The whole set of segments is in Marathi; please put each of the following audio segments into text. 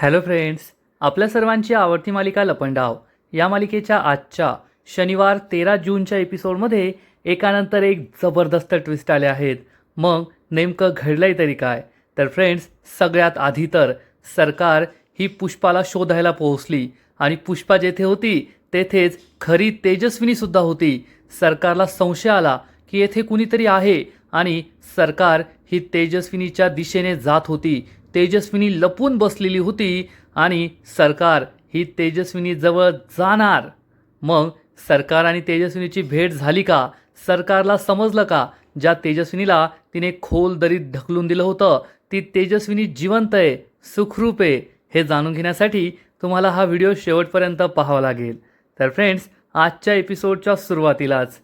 हॅलो फ्रेंड्स, आपल्या सर्वांची आवडती मालिका लपंडाव या मालिकेच्या आजच्या शनिवार 13 जूनच्या एपिसोडमध्ये एकानंतर एक जबरदस्त ट्विस्ट आले आहेत. मग नेमकं घडलंय तरी काय? तर फ्रेंड्स, सगळ्यात आधी तर सरकार ही पुष्पाला शोधायला पोहोचली आणि पुष्पा जेथे होती तेथेच खरी तेजस्विनीसुद्धा होती. सरकारला संशय आला की येथे कुणीतरी आहे आणि सरकार ही तेजस्विनीच्या दिशेने जात होती. तेजस्विनी लपून बसलेली होती आणि सरकार ही तेजस्विनी जवळ जाणार. मग सरकार आणि तेजस्विनीची भेट झाली का? सरकारला समजलं का ज्या तेजस्विनीला तिने खोल दरीत ढकलून दिलं होतं ती तेजस्विनी जिवंत आहे, सुखरूप आहे? हे जाणून घेण्यासाठी तुम्हाला हा व्हिडिओ शेवटपर्यंत पाहावा लागेल. तर फ्रेंड्स, आजच्या एपिसोडच्या सुरुवातीलाच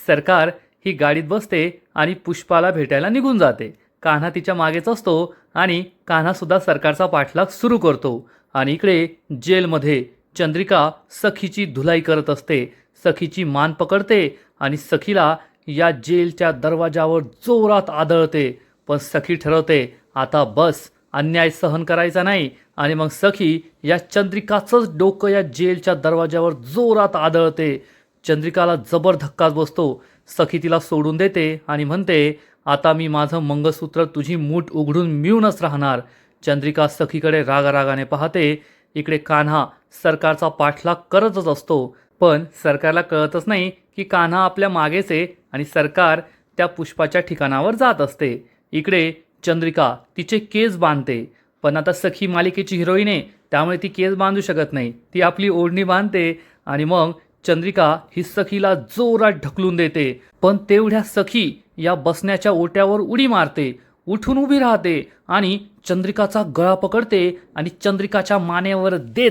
सरकार ही गाडीत बसते आणि पुष्पाला भेटायला निघून जाते. कान्हा तिच्या मागेच असतो आणि कान्हासुद्धा सरकारचा पाठलाग सुरू करतो. आणि इकडे जेलमध्ये चंद्रिका सखीची धुलाई करत असते. सखीची मान पकडते आणि सखीला या जेलच्या दरवाजावर जोरात आदळते. पण सखी ठरवते आता बस, अन्याय सहन करायचा नाही. आणि मग सखी या चंद्रिकाचंच डोकं या जेलच्या दरवाजावर जोरात आदळते. चंद्रिकाला जबर धक्काच बसतो. सखी तिला सोडून देते आणि म्हणते आता मी माझं मंगळसूत्र तुझी मूठ उघडून मिळूनच राहणार. चंद्रिका सखीकडे रागारागाने पाहते. इकडे कान्हा सरकारचा पाठलाग करतच असतो. पण सरकारला कळतच नाही की कान्हा आपल्या मागेच आहे आणि सरकार त्या पुष्पाच्या ठिकाणावर जात असते. इकडे चंद्रिका तिचे केस बांधते. पण आता सखी मालिकेची हिरोईन आहे त्यामुळे ती केस बांधू शकत नाही. ती आपली ओढणी बांधते आणि मग चंद्रिका ही सखीला जोरात ढकलून देते. पण तेवढ्या सखी या बसण्याच्या ओट्यावर उडी मारते, उठून उभी राहते आणि चंद्रिकाचा गळा पकडते आणि चंद्रिकाच्या मानेवर दे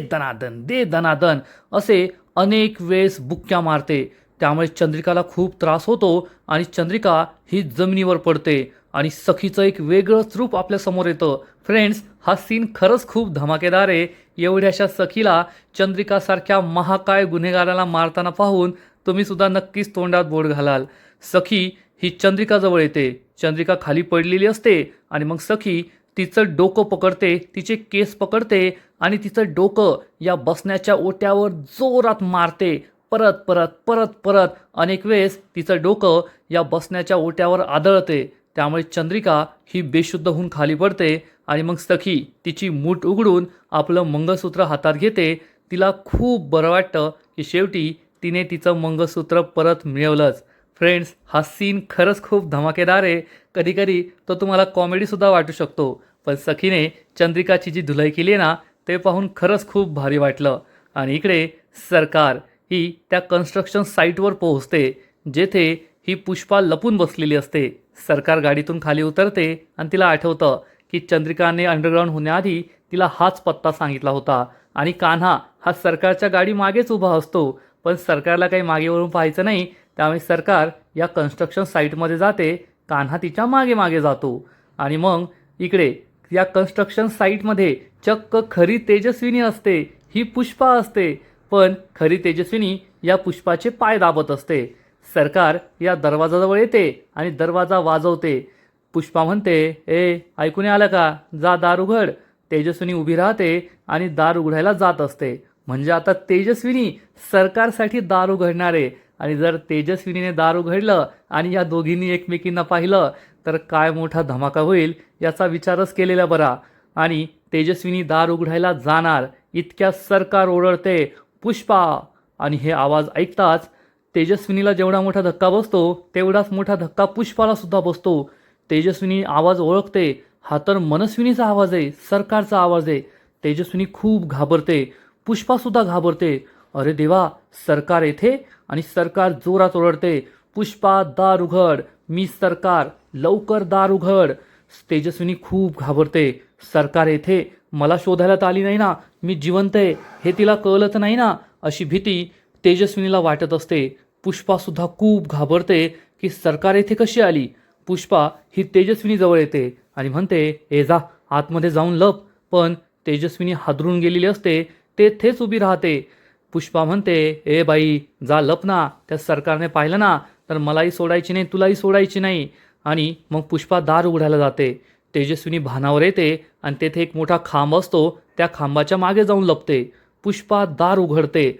दनादन असे अनेक वेळेस बुक्क्या मारते. त्यामुळे चंद्रिकाला खूप त्रास होतो आणि चंद्रिका ही जमिनीवर पडते आणि सखीचं एक वेगळंच रूप आपल्या समोर येतं. फ्रेंड्स, हा सीन खरंच खूप धमाकेदार आहे. एवढ्याशा सखीला चंद्रिकासारख्या महाकाय गुन्हेगाराला मारताना पाहून तुम्ही सुद्धा नक्कीच तोंडात बोट घालाल. सखी ही चंद्रिकाजवळ येते. चंद्रिका खाली पडलेली असते आणि मग सखी तिचं डोकं पकडते, तिचे केस पकडते आणि तिचं डोकं या बसण्याच्या ओट्यावर जोरात मारते. परत परत परत परत अनेक वेळेस तिचं डोकं या बसण्याच्या ओट्यावर आदळते. त्यामुळे चंद्रिका ही बेशुद्ध होऊन खाली पडते आणि मग सखी तिची मूठ उघडून आपलं मंगळसूत्र हातात घेते. तिला खूप बरं वाटतं की शेवटी तिने तिचं मंगळसूत्र परत मिळवलंच. फ्रेंड्स, हा सीन खरंच खूप धमाकेदार आहे. कधीकधी तो तुम्हाला कॉमेडीसुद्धा वाटू शकतो. पण सखीने चंद्रिकाची जी धुलाई केली आहे ना ते पाहून खरंच खूप भारी वाटलं. आणि इकडे सरकार ही त्या कन्स्ट्रक्शन साईटवर पोहोचते जेथे ही पुष्पा लपून बसलेली असते. सरकार गाडीतून खाली उतरते आणि तिला आठवतं की चंद्रिकाने अंडरग्राऊंड होण्याआधी तिला हाच पत्ता सांगितला होता. आणि कान्हा हा सरकारच्या गाडी मागेच उभा असतो. पण सरकारला काही मागेवरून पाहायचं नाही त्यामुळे सरकार या कन्स्ट्रक्शन साईटमध्ये जाते. कान्हा तिच्या मागे मागे जातो आणि मग इकडे या कन्स्ट्रक्शन साईटमध्ये चक्क खरी तेजस्विनी असते. ही पुष्पा असते. पण खरी तेजस्विनी या पुष्पाचे पाय दाबत असते. सरकार या दरवाजाजवळ येते आणि दरवाजा वाजवते. पुष्पा म्हणते ऐकून आलं का? जा दार उघड. तेजस्विनी उभी राहते आणि दार उघडायला जात असते. म्हणजे आता तेजस्विनी सरकारसाठी दार उघडणार आहे. आणि जर तेजस्विनीने दार उघडलं आणि या दोघींनी एकमेकींना पाहिलं तर काय मोठा धमाका होईल याचा विचारच केलेला बरा. आणि तेजस्विनी दार उघडायला जाणार इतक्या सरकार ओरडते पुष्पा. आणि हे आवाज ऐकताच तेजस्विनीला जेवढा मोठा धक्का बसतो तेवढाच मोठा धक्का पुष्पाला सुद्धा बसतो. तेजस्विनी आवाज ओळखते. हा तर मनस्विनीचा आवाज आहे, सरकारचा आवाज आहे. तेजस्विनी खूप घाबरते. पुष्पासुद्धा घाबरते. अरे देवा, सरकार येथे? आणि सरकार जोरात ओरडते पुष्पा दार उघड, मी सरकार, लवकर दार उघड. तेजस्विनी खूप घाबरते. सरकार येथे? मला शोधायला तर आली नाही ना? मी जिवंत आहे हे तिला कळलं तर नाही ना? अशी भीती तेजस्विनीला वाटत असते. पुष्पासुद्धा खूप घाबरते की सरकार येथे कशी आली. पुष्पा ही तेजस्विनी जवळ येते आणि म्हणते जा आतमध्ये जाऊन लप. पण तेजस्विनी हादरून गेलेली असते. तेथेच उभी राहते. पुष्पा म्हणते बाई जा लप ना. त्या सरकारने पाहिलं ना तर मलाही सोडायची नाही, तुलाही सोडायची नाही. आणि मग पुष्पा दार उघडायला जाते. तेजस्विनी भानावर येते आणि तेथे एक मोठा खांब असतो, त्या खांबाच्या मागे जाऊन लपते. पुष्पा दार उघडते.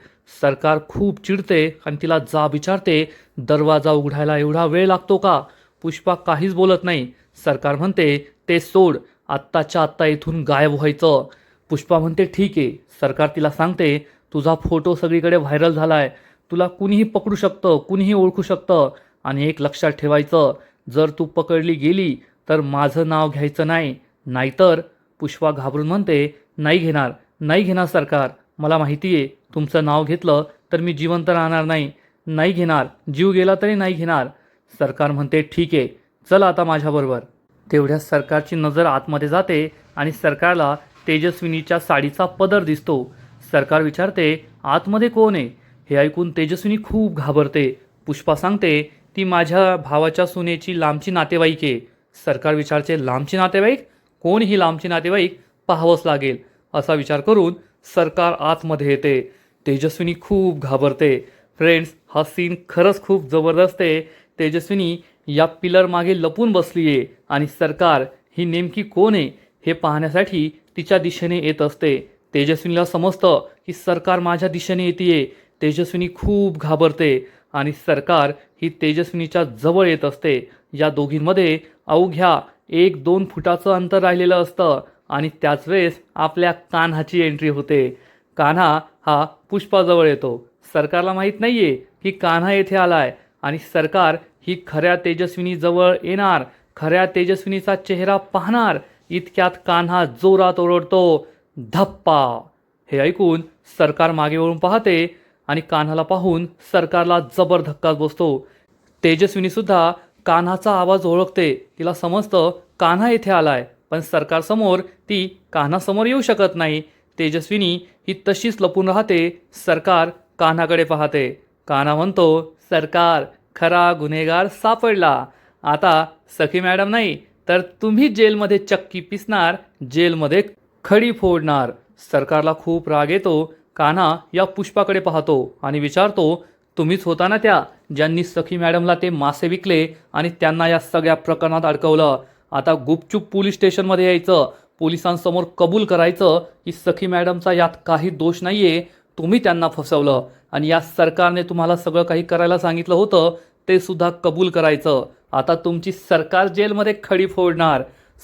सरकार खूप चिडते आणि तिला जाब विचारते, दरवाजा उघडायला एवढा वेळ लागतो का? पुष्पा काहीच बोलत नाही. सरकार म्हणते, ते सोड, आत्ताच्या आत्ता इथून गायब व्हायचं. पुष्पा म्हणते ठीक आहे. सरकार तिला सांगते, तुझा फोटो सगळीकडे व्हायरल झालाय, तुला कुणीही पकडू शकतं, कुणीही ओळखू शकतं. आणि एक लक्षात ठेवायचं, जर तू पकडली गेली तर माझं नाव घ्यायचं नाही, नाहीतर. पुष्पा घाबरून म्हणते, नाही घेणार, नाही घेणार सरकार, मला माहिती आहे तुमचं नाव घेतलं तर मी जिवंत राहणार नाही, नाही घेणार, जीव गेला तरी नाही घेणार. सरकार म्हणते ठीक आहे, चल आता माझ्याबरोबर. तेवढ्या सरकारची नजर आतमध्ये जाते आणि सरकारला तेजस्विनीच्या साडीचा पदर दिसतो. सरकार विचारते, आतमध्ये कोण आहे? हे ऐकून तेजस्विनी खूप घाबरते. पुष्पा सांगते, ती माझ्या भावाच्या सुनेची लांबची नातेवाईक आहे. सरकार विचारते, लांबची नातेवाईक? कोण ही लांबची नातेवाईक? पाहावंच लागेल. असा विचार करून सरकार आतमध्ये येते. तेजस्विनी खूप घाबरते. फ्रेंड्स, हा सीन खरंच खूप जबरदस्त आहे. तेजस्विनी या पिलर मागे लपून बसली आहे आणि सरकार ही नेमकी कोण आहे हे पाहण्यासाठी तिच्या दिशेने येत असते. तेजस्विनीला समजतं की सरकार माझ्या दिशेने येते. तेजस्विनी खूप घाबरते आणि सरकार ही तेजस्विनीच्या जवळ येत असते. या दोघींमध्ये अवघ्या 1-2 फुटाचं अंतर राहिलेलं असतं आणि त्याच वेळेस आपल्या कान्हाची एंट्री होते. कान्हा हा पुष्पाजवळ येतो. सरकारला माहीत नाहीये की कान्हा येथे आलाय आणि सरकार ही खऱ्या तेजस्विनीजवळ येणार, खऱ्या तेजस्विनीचा चेहरा पाहणार. इतक्यात कान्हा जोरात ओरडतो, धप्पा. हे ऐकून सरकार मागे वळून पाहते आणि कान्हाला पाहून सरकारला जबर धक्काच बसतो. तेजस्विनी सुद्धा कान्हाचा आवाज ओळखते. तिला समजतं कान्हा येथे आलाय, पण सरकारसमोर ती कान्हासमोर येऊ शकत नाही. तेजस्विनी ही तशीच लपून राहते. सरकार कान्हाकडे पाहते. कान्हा म्हणतो, सरकार, खरा गुन्हेगार सापडला. आता सखी मॅडम नाही तर तुम्ही जेलमध्ये चक्की पिसणार, जेलमध्ये खडी फोडणार. सरकारला खूप राग येतो. कान्हा या पुष्पाकडे पाहतो आणि विचारतो, तुम्हीच होता ना त्या ज्यांनी सखी मॅडमला ते मासे विकले आणि त्यांना या सगळ्या प्रकरणात अडकवलं? आता गुपचूप पोलीस स्टेशनमध्ये यायचं, पोलिसांसमोर कबूल करायचं की सखी मॅडमचा यात काही दोष नाहीये, तुम्ही त्यांना फसवलं आणि या सरकारने तुम्हाला सगळं काही करायला सांगितलं होतं ते सुद्धा कबूल करायचं. आता तुमची सरकार जेलमध्ये खडी फोडणार.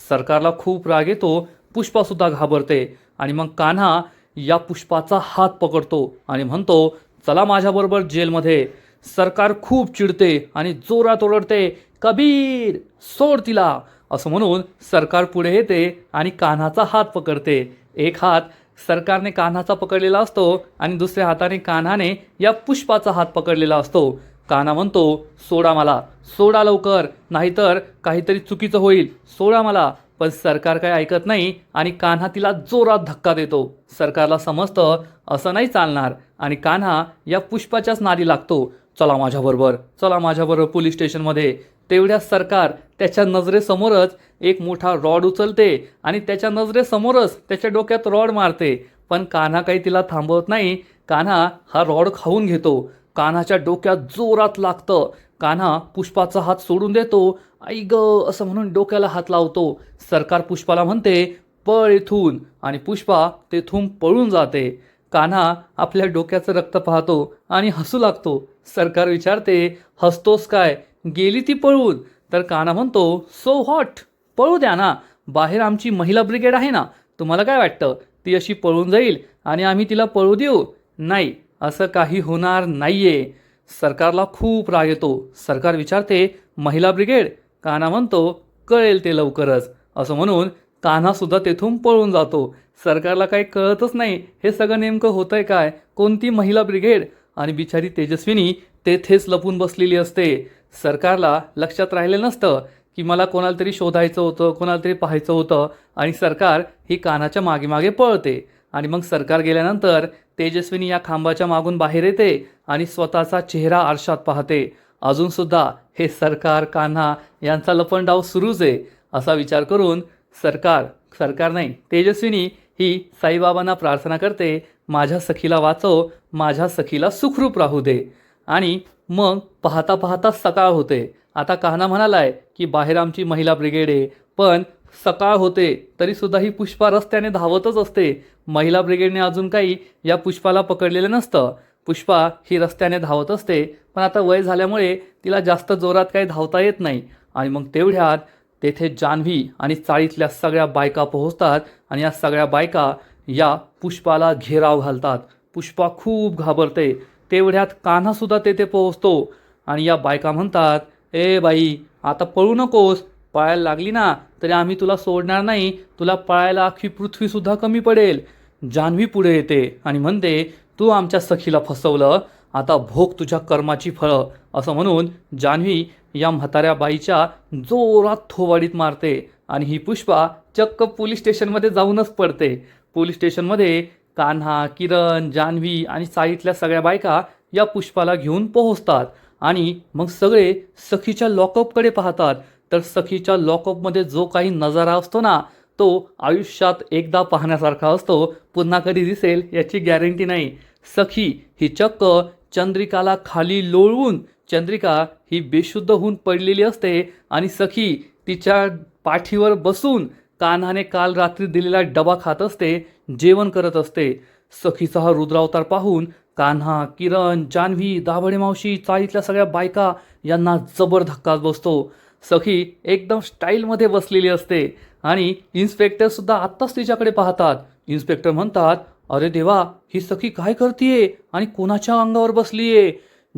सरकारला खूप राग येतो. पुष्पासुद्धा घाबरते आणि मग कान्हा या पुष्पाचा हात पकडतो आणि म्हणतो, चला माझ्याबरोबर जेलमध्ये. सरकार खूप चिडते आणि जोरात ओरडते, कबीर, सोड तिला. असं म्हणून सरकार पुढे येते आणि कान्हाचा हात पकडते. एक हात सरकारने कान्हाचा पकडलेला असतो आणि दुसऱ्या हाताने कान्हाने या पुष्पाचा हात पकडलेला असतो. कान्हा म्हणतो, सोडा मला, सोडा लवकर, नाहीतर काहीतरी चुकीचं होईल, सोडा मला. पण सरकार काय ऐकत नाही आणि कान्हा तिला जोरात धक्का देतो. सरकारला समजतं असं नाही चालणार आणि कान्हा या पुष्पाच्याच नादी लागतो. चला माझ्याबरोबर, चला माझ्याबरोबर पोलीस स्टेशनमध्ये. तेवढ्या सरकार त्याच्या नजरेसमोरच एक मोठा रॉड उचलते आणि त्याच्या नजरेसमोरच त्याच्या डोक्यात रॉड मारते. पण कान्हा काही तिला थांबवत नाही. कान्हा हा रॉड खाऊन घेतो. कान्हाच्या डोक्यात जोरात लागतं. कान्हा पुष्पाचा हात सोडून देतो. आई ग असं म्हणून डोक्याला हात लावतो. सरकार पुष्पाला म्हणते, पळ इथून, आणि पुष्पा तेथून पळून जाते. कान्हा आपल्या डोक्याचं रक्त पाहतो आणि हसू लागतो. सरकार विचारते, हसतोस काय, गेली ती पळून? तर कान्हा म्हणतो, सो व्हॉट, पळू द्या ना, बाहेर आमची महिला ब्रिगेड आहे ना, तुम्हाला काय वाटतं ती अशी पळून जाईल आणि आम्ही तिला पळू देऊ? नाही, असं काही होणार नाहीये. सरकारला खूप राग येतो. सरकार विचारते, महिला ब्रिगेड? कान्हा म्हणतो, कळेल ते लवकरच. असं म्हणून कान्हासुद्धा तेथून पळून जातो. सरकारला काही कळतच नाही हे सगळं नेमकं होतंय काय, कोणती महिला ब्रिगेड? आणि बिचारी तेजस्विनी तेथेच लपून बसलेली असते. सरकारला लक्षात राहिलं नसतं की मला कोणाला तरी शोधायचं होतं, कोणाला तरी पाहायचं होतं, आणि सरकार ही कान्हाच्या मागे मागे पळते. आणि मग सरकार गेल्यानंतर तेजस्विनी या खांबाच्या मागून बाहेर येते आणि स्वतःचा चेहरा आरशात पाहते. अजूनसुद्धा हे सरकार कान्हा यांचा लपंडाव सुरूच आहे असा विचार करून सरकार नाही, तेजस्विनी ही साईबाबांना प्रार्थना करते, माझ्या सखीला वाचव, माझ्या सखीला सुखरूप राहू दे. आणि मग पाहता पाहता सकाळ होते. आता कान्हा म्हणालाय की बाहेर आमची महिला ब्रिगेड आहे, पण सकाळ होते तरीसुद्धा ही पुष्पा रस्त्याने धावतच असते. महिला ब्रिगेडने अजून काही या पुष्पाला पकडलेलं नसतं. पुष्पा ही रस्त्याने धावत असते, पण आता वय झाल्यामुळे तिला जास्त जोरात काही धावता येत नाही. आणि मग तेवढ्यात तेथे जान्हवी आणि चाळीतल्या सगळ्या बायका पोहोचतात आणि या सगळ्या बायका या पुष्पाला घेराव घालतात. पुष्पा खूप घाबरते. तेवढ्यात कान्हासुद्धा तेथे पोहोचतो आणि या बायका म्हणतात, ए बाई, आता पळू नकोस. पळायला लागली ना तरी आम्ही तुला सोडणार नाही. तुला पळायला अख्खी पृथ्वीसुद्धा कमी पडेल. जान्हवी पुढे येते आणि म्हणते, तू आमच्या सखीला फसवलं, आता भोग तुझ्या कर्माची फळं. असं म्हणून जान्हवी या म्हाताऱ्या बाईच्या जोरात थोवाडीत मारते आणि ही पुष्पा चक्क पोलीस स्टेशनमध्ये जाऊनच पडते. पोलीस स्टेशनमध्ये कान्हा, किरण, जान्हवी आणि चाळीतल्या सगळ्या बायका या पुष्पाला घेऊन पोहोचतात आणि मग सगळे सखीच्या लॉकअपकडे पाहतात. तर सखीच्या लॉकअपमध्ये जो काही नजारा असतो ना, तो आयुष्यात एकदा पाहण्यासारखा असतो. पुन्हा कधी दिसेल याची गॅरंटी नाही. सखी ही चक्क चंद्रिकाला खाली लोळवून, चंद्रिका ही बेशुद्ध होऊन पडलेली असते आणि सखी तिच्या पाठीवर बसून कान्हाने काल रात्री दिलेला डबा खात असते, जेवण करत असते. सखीचा हा रुद्रावतार पाहून कान्हा, किरण, जान्हवी, दाभाडे मावशी, चाळीतल्या सगळ्या बायका यांना जबर धक्काच बसतो. सखी एकदम स्टाईलमध्ये बसलेली असते आणि इन्स्पेक्टरसुद्धा आत्ताच तिच्याकडे पाहतात. इन्स्पेक्टर म्हणतात, अरे देवा, ही सखी काय करतीये आणि कोणाच्या अंगावर बसलीये?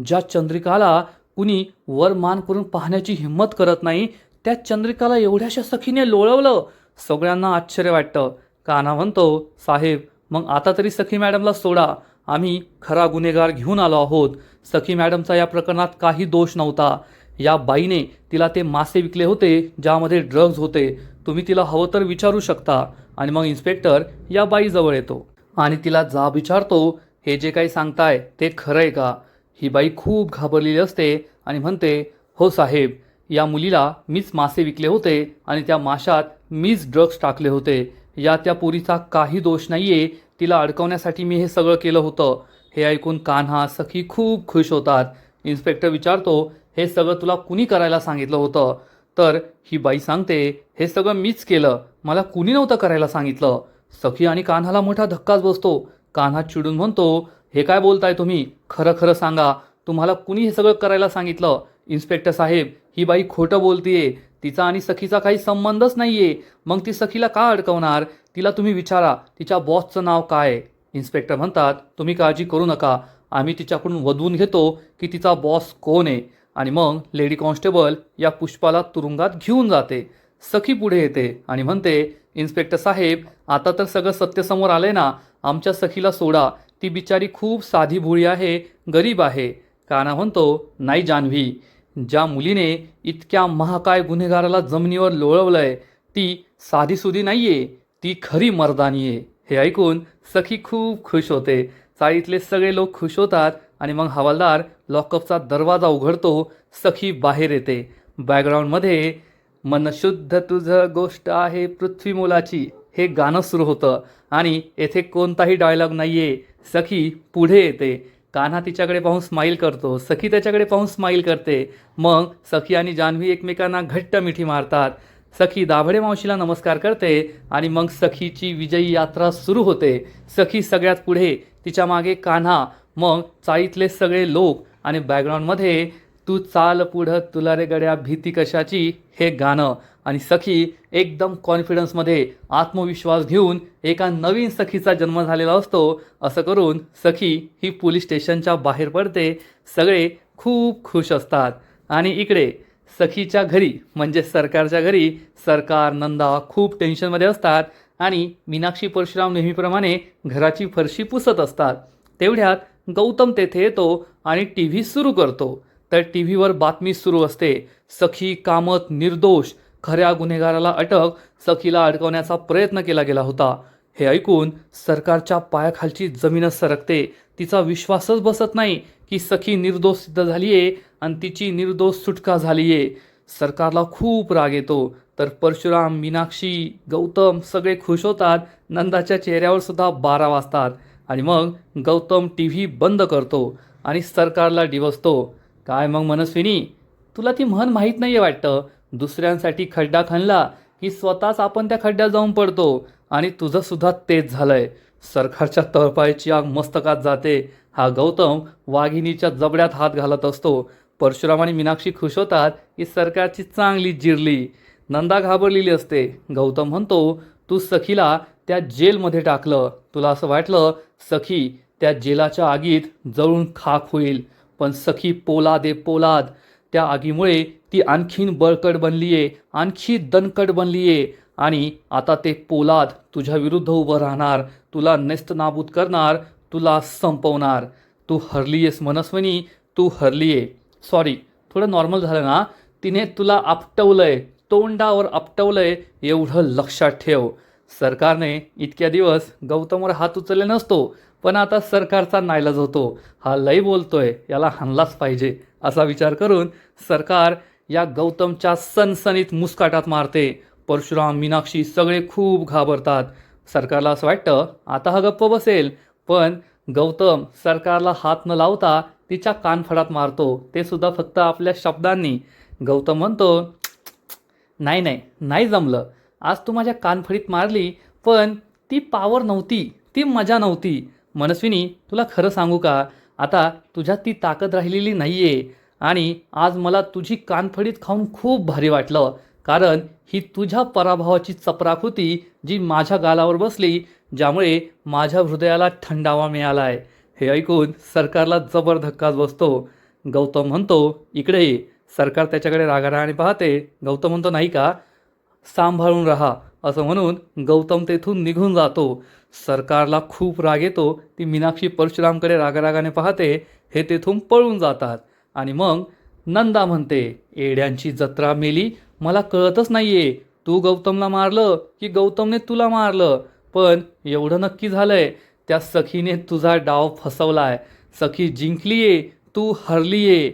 ज्या चंद्रिकाला कुणी वर मान करून पाहण्याची हिंमत करत नाही, त्या चंद्रिकाला एवढ्याशा सखीने लोळवलं. सगळ्यांना आश्चर्य वाटतं. कान्हा म्हणतो, साहेब, मग आता तरी सखी मॅडमला सोडा. आम्ही खरा गुन्हेगार घेऊन आलो आहोत. सखी मॅडमचा या प्रकरणात काही दोष नव्हता. या बाईने तिला ते मासे विकले होते ज्यामध्ये ड्रग्ज होते. तुम्ही तिला हवं तर विचारू शकता. आणि मग इन्स्पेक्टर या बाईजवळ येतो आणि तिला जाब विचारतो, हे जे काही सांगताय ते खरं आहे का? ही बाई खूप घाबरलेली असते आणि म्हणते, हो साहेब, या मुलीला मीच मासे विकले होते आणि त्या माशात मीच ड्रग्ज टाकले होते. या त्या पोरीचा काही दोष नाहीये. तिला अडकवण्यासाठी मी हे सगळं केलं होतं. हे ऐकून कान्हा, सखी खूप खुश होतात. इन्स्पेक्टर विचारतो, हे सगळं तुला कुणी करायला सांगितलं होतं? तर ही बाई सांगते, हे सगळं मीच केलं, मला कुणी नव्हतं करायला सांगितलं. सखी आणि कान्हाला मोठा धक्काच बसतो. कान्हा चिडून म्हणतो, हे काय बोलताय तुम्ही? खरं खरं सांगा, तुम्हाला कुणी हे सगळं करायला सांगितलं? इन्स्पेक्टर साहेब, ही बाई खोटं बोलतीये. तिचा आणि सखीचा काही संबंधच नाहीये. मग ती सखीला का अडकवणार? तिला तुम्ही विचारा, तिच्या बॉसचं नाव काय आहे? इन्स्पेक्टर म्हणतात, तुम्ही काळजी करू नका, आम्ही तिच्याकडून वधवून घेतो की तिचा बॉस कोण आहे. आणि मग लेडी कॉन्स्टेबल या पुष्पाला तुरुंगात घेऊन जाते. सखी पुढे येते आणि म्हणते, इन्स्पेक्टर साहेब, आता तर सगळं सत्य समोर आलंय ना, आमच्या सखीला सोडा. ती बिचारी खूप साधी भोळी आहे, गरीब आहे. कान्हा म्हणतो, नाही जान्हवी, ज्या मुलीने इतक्या महाकाय गुन्हेगाराला जमिनीवर लोळवलंय ती साधीसुधी नाहीये, ती खरी मर्दानी आहे. हे ऐकून सखी खूप खुश होते. चाळीतले सगळे लोक खुश होतात आणि मग हवालदार लॉकअपचा दरवाजा उघडतो. सखी बाहेर येते. बॅकग्राऊंडमध्ये मन शुद्ध तुझं गोष्ट आहे पृथ्वी मोलाची हे गाणं सुरू होतं आणि येथे कोणताही डायलॉग नाहीये. सखी पुढे येते. कान्हा तिच्याकडे पाहून स्माईल करतो. सखी त्याच्याकडे पाहून स्माईल करते. मग सखी आणि जान्हवी एकमेकांना घट्ट मिठी मारतात. सखी दाभाडे मावशीला नमस्कार करते आणि मग सखीची विजयी यात्रा सुरू होते. सखी सगळ्यात पुढे, तिच्या मागे कान्हा, मग चाळीतले सगळे लोक आणि बॅकग्राऊंडमध्ये तू चाल पुढं तुला रे गड्या भीती कशाची हे गाणं. आणि सखी एकदम कॉन्फिडन्समध्ये आत्मविश्वास घेऊन एका नवीन सखीचा जन्म झालेला असतो. असं करून सखी ही पोलीस स्टेशनच्या बाहेर पडते. सगळे खूप खुश असतात. आणि इकडे सखीच्या घरी म्हणजे सरकारच्या घरी सरकार, नंदा खूप टेन्शनमध्ये असतात आणि मीनाक्षी परशुराम नेहमीप्रमाणे घराची फरशी पुसत असतात. तेवढ्यात गौतम तेथे येतो आणि टी व्ही सुरू करतो. तर टी व्हीवर बातमी सुरू असते, सखी कामत निर्दोष, खऱ्या गुन्हेगाराला अटक, सखीला अडकवण्याचा प्रयत्न केला गेला होता. हे ऐकून सरकारच्या पायाखालची जमीनच सरकते. तिचा विश्वासच बसत नाही की सखी निर्दोष सिद्ध झाली आहे आणि तिची निर्दोष सुटका झाली आहे. सरकारला खूप राग येतो. तर परशुराम, मीनाक्षी, गौतम सगळे खुश होतात. नंदाच्या चेहऱ्यावर सुद्धा 12 वाजतात. आणि मग गौतम टी व्ही बंद करतो आणि सरकारला डिवचतो. काय मग मनस्विनी, तुला ती म्हण माहीत नाही आहे वाटतं, दुसऱ्यांसाठी खड्डा खणला की स्वतःच आपण त्या खड्ड्यात जाऊन पडतो आणि तुझं सुद्धा तेच झालंय. सरकारच्या तळपायाची आग मस्तकात जाते. हा गौतम वाघिणीच्या जबड्यात हात घालत असतो. परशुराम आणि मीनाक्षी खुश होतात की सरकारची चांगली जिरली. नंदा घाबरलेली असते. गौतम म्हणतो, तू सखीला त्या जेलमध्ये टाकलं. तुला असं वाटलं सखी त्या जेलाच्या आगीत जळून खाक होईल, पण सखी पोलाद आहे पोलाद. त्या आगीमुळे ती आणखीन बळकट बनलीये, आणखी दणकट बनलीये आणि आता ते पोलाद तुझ्या विरुद्ध उभं राहणार, तुला नेस्तनाबूत करणार, तुला संपवणार. तू हरलीयेस मनस्विनी, तू हरलीये. सॉरी, थोडं नॉर्मल झालं ना. तिने तुला आपटवलंय, तोंडावर आपटवलंय, एवढं लक्षात ठेव. सरकारने इतक्या दिवस गौतमवर हात उचलले नसतो, पण आता सरकारचा नाईलाज होतो. हा लई बोलतोय, याला हाणलाच पाहिजे असा विचार करून सरकार या गौतमच्या सनसनीत मुस्काटात मारते. परशुराम, मीनाक्षी सगळे खूप घाबरतात. सरकारला असं वाटतं आता हा गप्प बसेल, पण गौतम सरकारला हात न लावता तिच्या कानफडात मारतो, ते सुद्धा फक्त आपल्या शब्दांनी. गौतम म्हणतो, नाही नाही नाही जमलं. आज तू माझ्या कानफडीत मारली, पण ती पावर नव्हती, ती मजा नव्हती. मनस्विनी, तुला खरं सांगू का, आता तुझ्यात ती ताकद राहिलेली नाही आहे. आणि आज मला तुझी कानफडीत खाऊन खूप भारी वाटलं, कारण ही तुझ्या पराभवाची चपराक होती जी माझ्या गालावर बसली, ज्यामुळे माझ्या हृदयाला थंडावा मिळाला आहे. हे ऐकून सरकारला जबर धक्काच बसतो. गौतम म्हणतो, इकडे ये. सरकार त्याच्याकडे रागारागाने पाहते. गौतम म्हणतो, नाही का, सांभाळून राहा असं म्हणून गौतम तेथून निघून जातो. सरकारला खूप राग येतो. ती मीनाक्षी परशुरामकडे रागारागाने पाहते. हे तेथून पळून जातात. आणि मग नंदा म्हणते, एड्यांची जत्रा मेली, मला कळतच नाहीये, तू गौतमला मारलं की गौतमने तुला मारलं. पण एवढं नक्की झालंय, त्या सखीने तुझा डाव फसवलाय. सखी जिंकलीये, तू हरलीये.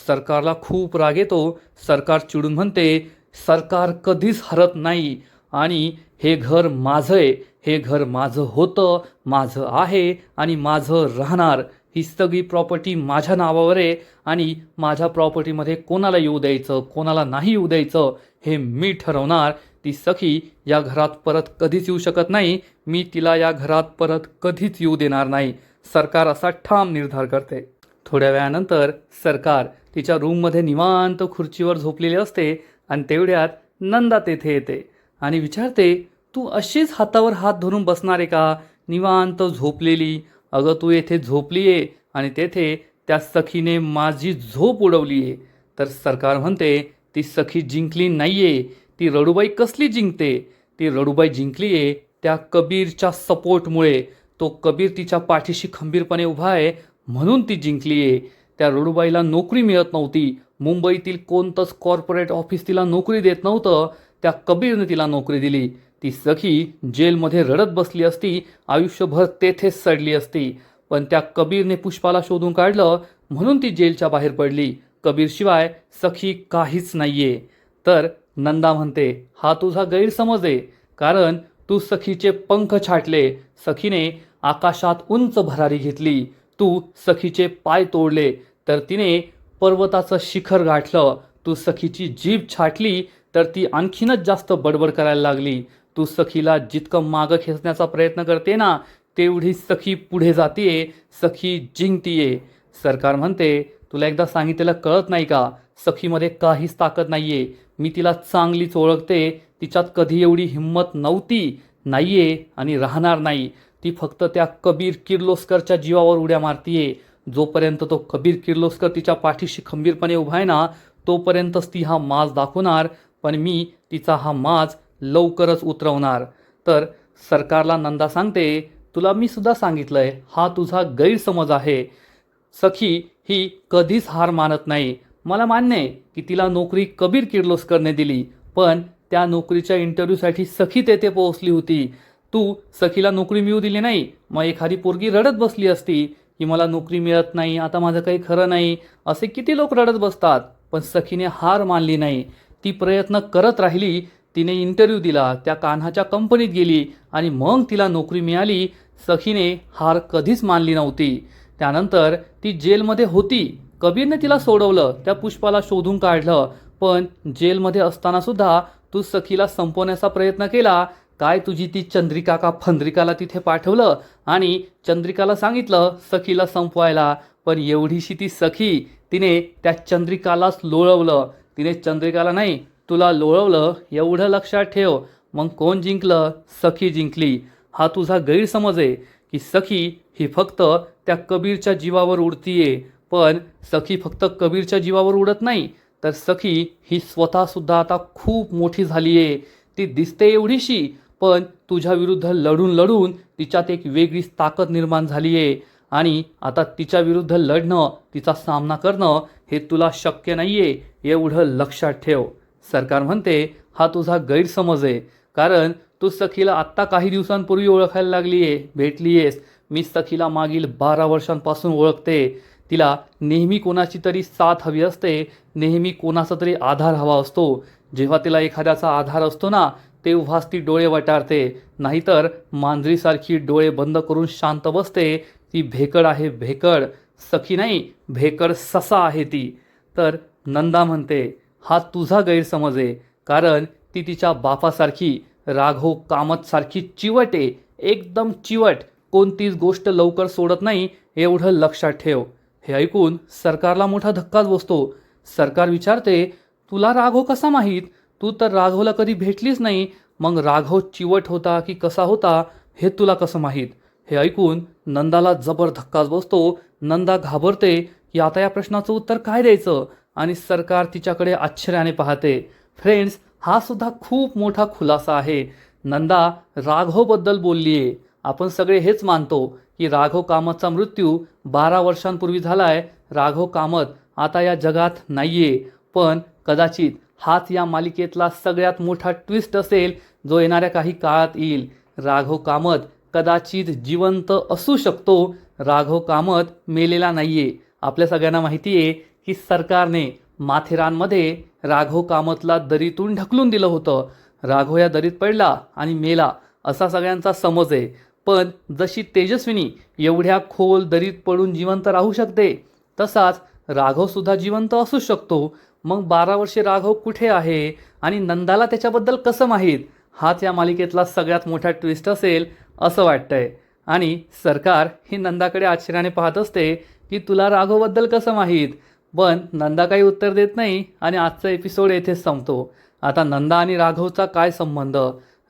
सरकारला खूप राग येतो. सरकार चिडून म्हणते, सरकार कधीच हरत नाही आणि हे घर माझं आहे, हे घर माझं होतं, माझं आहे आणि माझं राहणार. ही सगळी प्रॉपर्टी माझ्या नावावर आहे आणि माझ्या प्रॉपर्टीमध्ये कोणाला येऊ द्यायचं, कोणाला नाही येऊ द्यायचं हे मी ठरवणार. ती सखी या घरात परत कधीच येऊ शकत नाही. मी तिला या घरात परत कधीच येऊ देणार नाही. सरकार असा ठाम निर्धार करते. थोड्या वेळानंतर सरकार तिच्या रूममध्ये निवांत खुर्चीवर झोपलेली असते आणि तेवढ्यात नंदा तेथे येते आणि विचारते, तू अशीच हातावर हात धरून बसणार आहे का, निवांत झोपलेली? अगं तू येथे झोपली आहे आणि तेथे त्या सखीने माझी झोप उडवली आहे. तर सरकार म्हणते, ती सखी जिंकली नाहीये. ती रडूबाई कसली जिंकते? ती रडूबाई जिंकली आहे त्या कबीरच्या सपोर्टमुळे. तो कबीर तिच्या पाठीशी खंबीरपणे उभा आहे म्हणून ती जिंकली आहे. त्या रडूबाईला नोकरी मिळत नव्हती. मुंबईतील कोणतंच कॉर्पोरेट ऑफिस तिला नोकरी देत नव्हतं. त्या कबीरने तिला नोकरी दिली. ती सखी जेलमध्ये रडत बसली असती, आयुष्यभर तेथेच सडली असती. पण त्या कबीरने पुष्पाला शोधून काढलं म्हणून ती जेलच्या बाहेर पडली. कबीरशिवाय सखी काहीच नाहीये. तर नंदा म्हणते, हा तुझा गैरसमज आहे, कारण तू सखीचे पंख छाटले. सखीने आकाशात उंच भरारी घेतली. तू सखीचे पाय तोडले तर तिने पर्वताचं शिखर गाठलं. तू सखीची जीभ छाटली तर ती आणखीनच जास्त बडबड करायला लागली. तू सखीला जितकं मागं खेचण्याचा प्रयत्न करते ना, तेवढी सखी पुढे जातीये, सखी जिंकतीये. सरकार म्हणते, तुला एकदा सांगितलेलं कळत नाही का, सखीमध्ये काहीच ताकद नाहीये. मी तिला चांगलीच ओळखते. तिच्यात कधी एवढी हिंमत नव्हती, नाहीये आणि राहणार नाही. ती फक्त त्या कबीर किर्लोस्करच्या जीवावर उड्या मारतीये. जोपर्यंत तो कबीर किर्लोस्कर तिच्या पाठीशी खंबीरपणे उभा आहे ना, तोपर्यंतच ती हा माज दाखवणार. पण मी तिचा हा माज लवकरच उतरवणार. तर सरकारला नंदा सांगते, तुला मी सुद्धा सांगितलंय, हा तुझा गैरसमज आहे. सखी ही कधीच हार मानत नाही. मला मान्य आहे की तिला नोकरी कबीर किर्लोस्करने दिली, पण त्या नोकरीच्या इंटरव्ह्यूसाठी सखी तेथे पोहोचली होती. तू सखीला नोकरी मिळू दिली नाही, मग एखादी पोरगी रडत बसली असती की मला नोकरी मिळत नाही, आता माझं काही खरं नाही. असे किती लोक रडत बसतात, पण सखीने हार मानली नाही. ती प्रयत्न करत राहिली. तिने इंटरव्ह्यू दिला, त्या कान्हाच्या कंपनीत गेली आणि मग तिला नोकरी मिळाली. सखीने हार कधीच मानली नव्हती. त्यानंतर ती जेलमध्ये होती. कबीरने तिला सोडवलं, त्या पुष्पाला शोधून काढलं. पण जेलमध्ये असताना सुद्धा तू सखीला संपवण्याचा प्रयत्न केला. काय तुझी ती चंद्रिका का फंद्रिकाला तिथे पाठवलं आणि चंद्रिकाला सांगितलं सखीला संपवायला. पण एवढीशी ती सखी तिने त्या चंद्रिकालाच लोळवलं. तिने चंद्रिकाला नाही तुला लोळवलं, एवढं लक्षात ठेव. मग कोण जिंकलं? सखी जिंकली. हा तुझा गैरसमज आहे की सखी ही फक्त त्या कबीरच्या जीवावर उडतीये. पण सखी फक्त कबीरच्या जीवावर उडत नाही, तर सखी ही स्वतःसुद्धा आता खूप मोठी झाली आहे. ती दिसते एवढीशी, पण तुझ्या विरुद्ध लढून लढून तिच्यात एक वेगळीच ताकद निर्माण झाली आहे. आणि आता तिच्या विरुद्ध लढणं, तिचा सामना करणं हे तुला शक्य नाही आहे, एवढं लक्षात ठेव. सरकार म्हणते हा तुझा गैरसमज आहे. कारण तू सखीला आत्ता काही दिवसांपूर्वी ओळखायला लागली आहे, भेटली आहेस. मी सखीला मागील 12 वर्षांपासून ओळखते. तिला नेहमी कोणाची तरी साथ हवी असते, नेहमी कोणाचा तरी आधार हवा असतो. जेव्हा तिला एखाद्याचा आधार असतो ना, तेव्हाच ती डोळे वटारते. नाहीतर मांजरीसारखी डोळे बंद करून शांत बसते. ती भेकड आहे, भेकड. सखी नाही, भेकड ससा आहे ती. तर नंदा म्हणते हा तुझा गैरसमज आहे. कारण ती तिच्या बापासारखी, राघव कामतसारखी चिवट आहे, एकदम चिवट. कोणतीच गोष्ट लवकर सोडत नाही, एवढं लक्षात ठेव. हे ऐकून सरकारला मोठा धक्काच बसतो. सरकार विचारते तुला राघव कसा माहीत? तू तर राघवला कधी भेटलीच नाही. मग राघव चिवट होता की कसा होता हे तुला कसं माहीत? हे ऐकून नंदाला जबर धक्काच बसतो. नंदा घाबरते की आता या प्रश्नाचं उत्तर काय द्यायचं, आणि सरकार तिच्याकडे आश्चर्याने पाहते. फ्रेंड्स, हा सुद्धा खूप मोठा खुलासा आहे. नंदा राघवबद्दल बोलली आहे. आपण सगळे हेच मानतो की राघव कामतचा मृत्यू 12 वर्षांपूर्वी झालाय. राघव कामत आता या जगात नाहीये. पण कदाचित हाच या मालिकेतला सगळ्यात मोठा ट्विस्ट असेल जो येणाऱ्या काही काळात येईल. राघव कामत कदाचित जिवंत असू शकतो. राघव कामत मेलेला नाहीये. आपल्या सगळ्यांना माहिती आहे की सरकारने माथेरानमध्ये राघव कामतला दरीतून ढकलून दिलं होतं. राघव या दरीत पडला आणि मेला असा सगळ्यांचा समज आहे. पण जशी तेजस्विनी एवढ्या खोल दरीत पडून जिवंत राहू शकते, तसाच राघवसुद्धा जिवंत असू शकतो. मग 12 वर्षे राघव कुठे आहे आणि नंदाला त्याच्याबद्दल कसं माहीत? हाच या मालिकेतला सगळ्यात मोठा ट्विस्ट असेल असं वाटतंय. आणि सरकार ही नंदाकडे आश्चर्याने पाहत असते की तुला राघवबद्दल कसं माहीत? पण नंदा काही उत्तर देत नाही आणि आजचा एपिसोड येथेच संपतो. आता नंदा आणि राघवचा काय संबंध?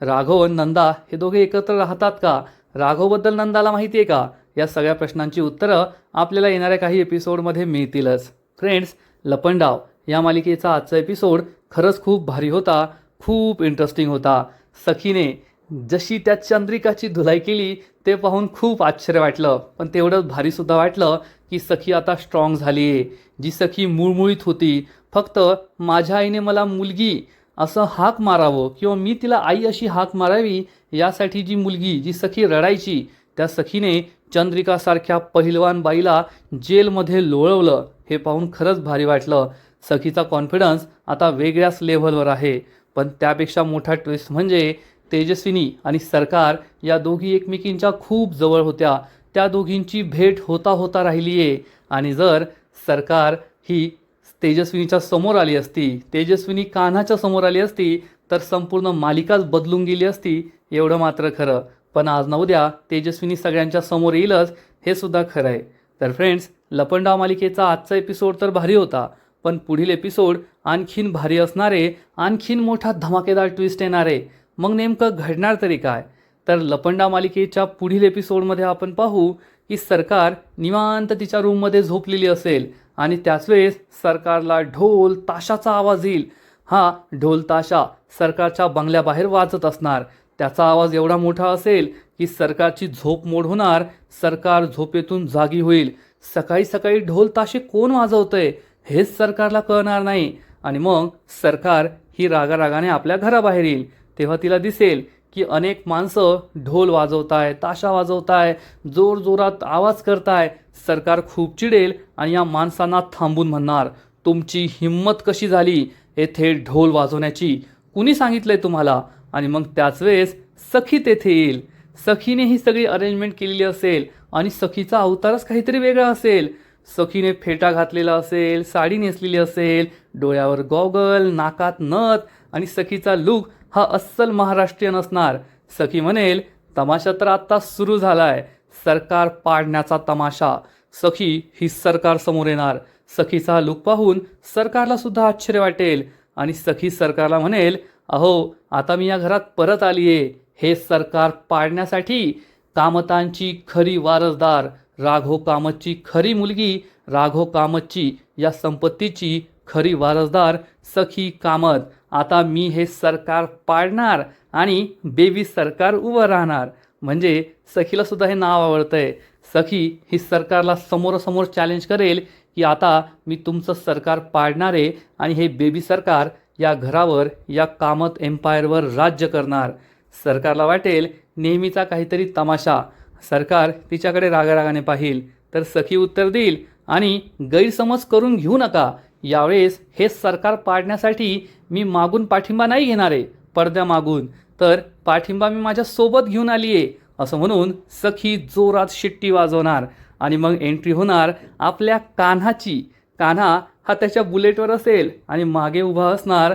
राघव आणि नंदा हे दोघे एकत्र राहतात का? राघवबद्दल नंदाला माहिती आहे का? या सगळ्या प्रश्नांची उत्तरं आपल्याला येणाऱ्या काही एपिसोडमध्ये मिळतीलच. फ्रेंड्स, लपंडाव या मालिकेचा आजचा एपिसोड खरंच खूप भारी होता, खूप इंटरेस्टिंग होता. सखीने जशी त्या चंद्रिकाची धुलाई केली ते पाहून खूप आश्चर्य वाटलं. पण तेवढंच भारीसुद्धा वाटलं की सखी आता स्ट्रॉंग झाली आहे. जी सखी मुळमुळीत होती, फक्त माझ्या आईने मला मुलगी असं हाक मारावं किंवा मी तिला आई अशी हाक मारावी यासाठी जी मुलगी, जी सखी रडायची, त्या सखीने चंद्रिकासारख्या पहिलवान बाईला जेलमध्ये लोळवलं. हे पाहून खरंच भारी वाटलं. सखीचा कॉन्फिडन्स आता वेगळ्याच लेव्हलवर आहे. पण त्यापेक्षा मोठा ट्विस्ट म्हणजे तेजस्विनी आणि सरकार या दोघी एकमेकींच्या खूप जवळ होत्या. त्या दोघींची भेट होता होता राहिली आहे. आणि जर सरकार ही तेजस्विनीच्या समोर आली असती, तेजस्विनी कान्हाच्या समोर आली असती, तर संपूर्ण मालिकाच बदलून गेली असती, एवढं मात्र खरं. पण आज ना उद्या तेजस्विनी सगळ्यांच्या समोर येईलच, हे सुद्धा खरं आहे. तर फ्रेंड्स, लपंडाव मालिकेचा आजचा एपिसोड तर भारी होता, पण पुढील एपिसोड आणखीन भारी असणारे, आणखीन मोठा धमाकेदार ट्विस्ट येणारे. मग नेमकं घडणार तरी काय? तर लपंडाव मालिकेच्या पुढील एपिसोडमध्ये आपण पाहू की सरकार निवांत तिच्या रूममध्ये झोपलेली असेल आणि त्याच वेळेस सरकारला ढोल ताशाचा आवाज येईल. हा ढोल ताशा सरकारच्या बंगल्याबाहेर वाजत असणार. त्याचा आवाज एवढा मोठा असेल की सरकारची झोप मोड होणार. सरकार झोपेतून जागी होईल. सकाळी सकाळी ढोल ताशे कोण वाजवतंय हेच सरकारला कळणार नाही. आणि मग सरकार ही रागारागाने आपल्या घराबाहेर येईल. तेव्हा तिला दिसेल की अनेक माणसं ढोल वाजवताय, ताशा वाजवताय, जोरजोरात आवाज करताय. सरकार खूप चिडेल आणि या माणसांना थांबून म्हणणार, तुमची हिंमत कशी झाली येथे ढोल वाजवण्याची? कुणी सांगितलंय तुम्हाला? आणि मग त्याच वेळेस सखी तेथे येईल. सखीने ही सगळी अरेंजमेंट केलेली असेल आणि सखीचा अवतारच काहीतरी वेगळा असेल. सखीने फेटा घातलेला असेल, साडी नेसलेली असेल, डोळ्यावर गॉगल, नाकात नथ आणि सखीचा लुक हा अस्सल महाराष्ट्रीयन असणार. सखी म्हणेल, तमाशा तर आत्ता सुरू झालाय, सरकार पाडण्याचा तमाशा. सखी ही सरकार समोर येणार. सखीचा लुक पाहून सरकारला सुद्धा आश्चर्य वाटेल आणि सखी सरकारला म्हणेल, अहो आता मी या घरात परत आलीये हे सरकार पाडण्यासाठी. कामतांची खरी वारसदार, राघव कामतची खरी मुलगी, राघव कामतची या संपत्तीची खरी वारसदार सखी कामत. आता मी हे सरकार पाडणार आणि बेबी सरकार उभं राहणार. म्हणजे सखीला सुद्धा हे नाव आवडतंय. सखी ही सरकारला समोरासमोर चॅलेंज करेल की आता मी तुमचं सरकार पाडणार आहे आणि हे बेबी सरकार या घरावर, या कामत एम्पायरवर राज्य करणार. सरकारला वाटेल नेहमीचा काहीतरी तमाशा. सरकार तिच्याकडे रागारागाने पाहिल तर सखी उत्तर देईल, आणि गैरसमज करून घेऊ नका, यावेळेस हे सरकार पाडण्यासाठी मी मागून पाठिंबा नाही घेणार आहे, पडद्यामागून, तर पाठिंबा मी माझ्या सोबत घेऊन आली आहे, असं म्हणून सखी जोरात शिट्टी वाजवणार. आणि मग एंट्री होणार आपल्या कान्हाची. कान्हा हा त्याच्या बुलेटवर असेल आणि मागे उभा असणार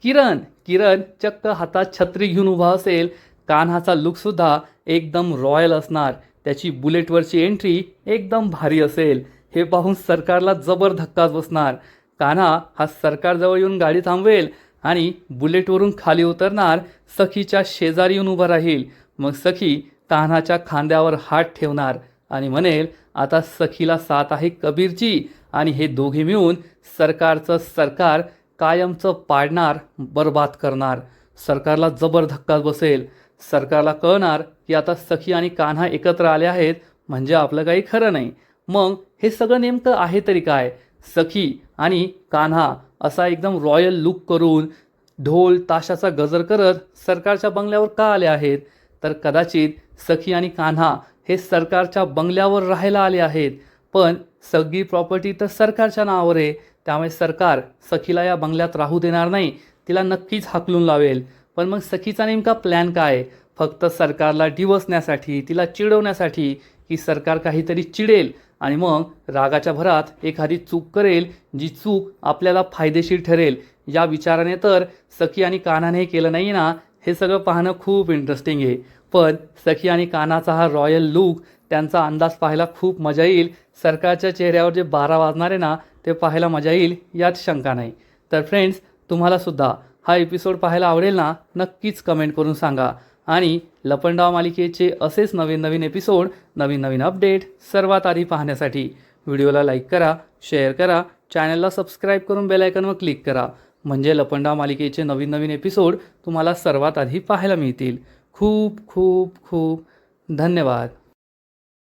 किरण. किरण चक्क हातात छत्री घेऊन उभा असेल. कान्हाचा लुकसुद्धा एकदम रॉयल असणार. त्याची बुलेटवरची एंट्री एकदम भारी असेल. हे पाहून सरकारला जबर धक्काच बसणार. कान्हा हा सरकारजवळ येऊन गाडी थांबवेल आणि बुलेटवरून खाली उतरणार, सखीच्या शेजारी येऊन उभा राहील. मग सखी कान्हाच्या खांद्यावर हात ठेवणार आणि म्हणेल, आता सखीला साथ आहे कबीरची, आणि हे दोघे मिळून सरकारचं सरकार कायमचं पाडणार, बर्बाद करणार. सरकारला जबर धक्काच बसेल. सरकारला कळणार की आता सखी आणि कान्हा एकत्र आले आहेत म्हणजे आपलं काही खरं नाही. मग हे सगळं नेमकं आहे तरी काय? सखी आणि कान्हा असा एकदम रॉयल लुक करून ढोल ताशाचा गजर करत सरकारच्या बंगल्यावर का आले आहेत? तर कदाचित सखी आणि कान्हा हे सरकारच्या बंगल्यावर राहायला आले आहेत, पण सगळी प्रॉपर्टी तर सरकारच्या नावावर आहे. त्यामुळे सरकार सखीला या बंगल्यात राहू देणार नाही, तिला नक्कीच हाकलून लावेल. पण मग सखीचा नेमका प्लॅन काय? फक्त सरकारला डिवसण्यासाठी, तिला चिडवण्यासाठी, की सरकार काहीतरी चिडेल आणि मग रागाच्या भरात एखादी चूक करेल, जी चूक आपल्याला फायदेशीर ठरेल, या विचाराने तर सखी आणि कान्हाने हे केलं नाही ना. हे सगळं पाहणं खूप इंटरेस्टिंग आहे. पण सखी आणि कान्हाचा हा रॉयल लूक, त्यांचा अंदाज पाहायला खूप मजा येईल. सरकारच्या चेहऱ्यावर जे 12 वाजणार आहे ना, ते पाहायला मजा येईल, यात शंका नाही. तर फ्रेंड्स, तुम्हालासुद्धा हा एपिसोड पाहायला आवडेल ना? नक्कीच कमेंट करून सांगा. आणि लपंडाव मालिकेचे असेच नवीन नवीन एपिसोड, नवीन नवीन अपडेट सर्वात आधी पाहण्यासाठी व्हिडिओला लाईक करा, शेअर करा, चॅनलला सबस्क्राईब करून बेल आयकॉनवर क्लिक करा. म्हणजे लपंडाव मालिकेचे नवीन नवीन एपिसोड तुम्हाला सर्वात आधी पाहायला मिळतील. खूप खूप खूप धन्यवाद.